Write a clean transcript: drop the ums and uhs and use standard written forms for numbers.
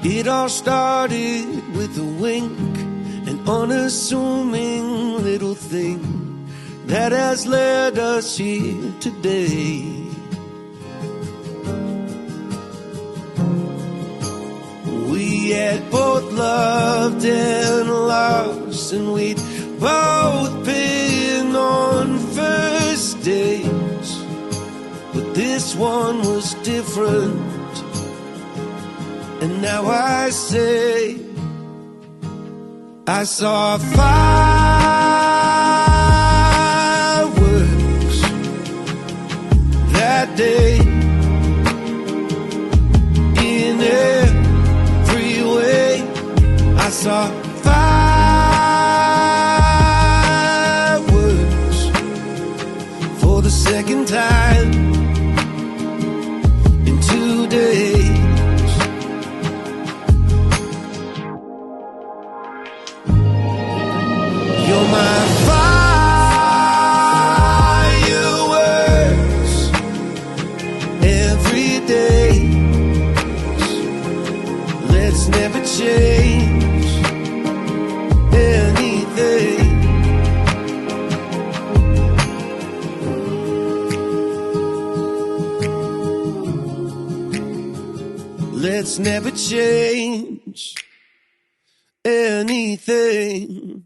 It all started with a wink, an unassuming little thing that has led us here today. We had both loved and lost, and we'd both been on first dates, but this one was different. And now I say, I saw fireworks that day in every way. I saw fireworks for the second time in 2 days. You're my fireworks every day. Let's never change anything. Let's never change anything.